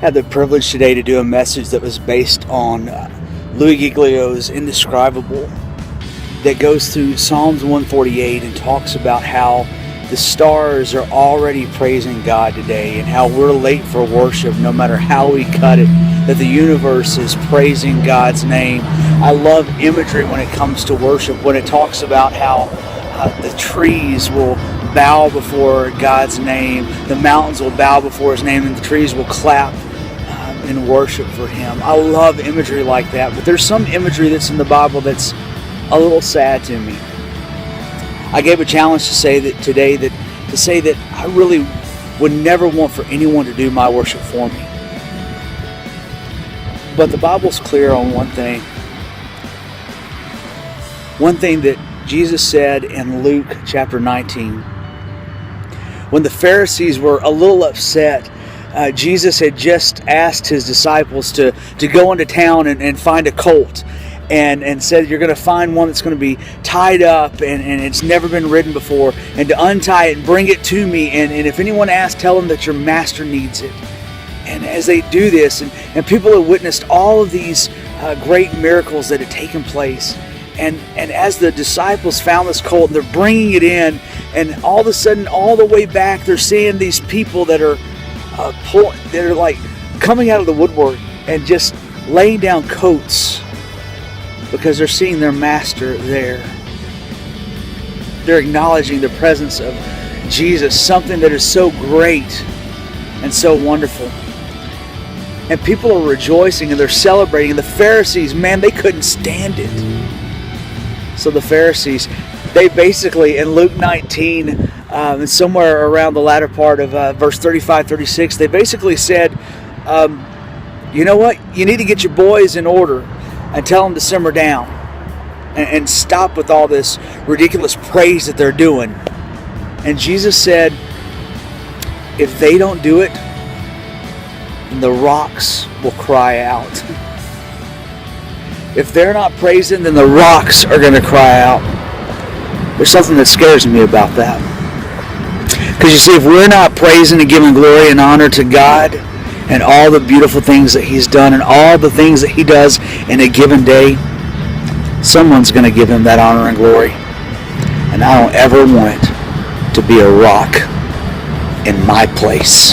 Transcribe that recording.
Had the privilege today to do a message that was based on Louis Giglio's Indescribable, that goes through Psalms 148 and talks about how the stars are already praising God today and how we're late for worship no matter how we cut it, that the universe is praising God's name. I love imagery when it comes to worship, when it talks about how the trees will bow before God's name, the mountains will bow before His name, and the trees will clap in worship for Him. I love imagery like that, but there's some imagery that's in the Bible that's a little sad to me. I gave a challenge to say that today that I really would never want for anyone to do my worship for me. But the Bible's clear on one thing. One thing that Jesus said in Luke chapter 19. When the Pharisees were a little upset, Jesus had just asked His disciples to go into town and find a colt. And said, you're going to find one that's going to be tied up and it's never been ridden before, and to untie it and bring it to me, and if anyone asks, tell them that your master needs it. And as they do this, and people have witnessed all of these great miracles that had taken place, and as the disciples found this colt and they're bringing it in, and all of a sudden, all the way back, they're seeing these people that are like coming out of the woodwork and just laying down coats, because they're seeing their master there. They're acknowledging the presence of Jesus, something that is so great and so wonderful. And people are rejoicing and they're celebrating. And the Pharisees, man, they couldn't stand it. So the Pharisees, they basically, in Luke 19, and somewhere around the latter part of verse 35, 36, they basically said, you know what? You need to get your boys in order and tell them to simmer down and stop with all this ridiculous praise that they're doing. And Jesus said, if they don't do it, then the rocks will cry out. If they're not praising, then the rocks are going to cry out. There's something that scares me about that. Because you see, if we're not praising and giving glory and honor to God, and all the beautiful things that He's done and all the things that He does in a given day, someone's going to give Him that honor and glory. And I don't ever want it to be a rock in my place.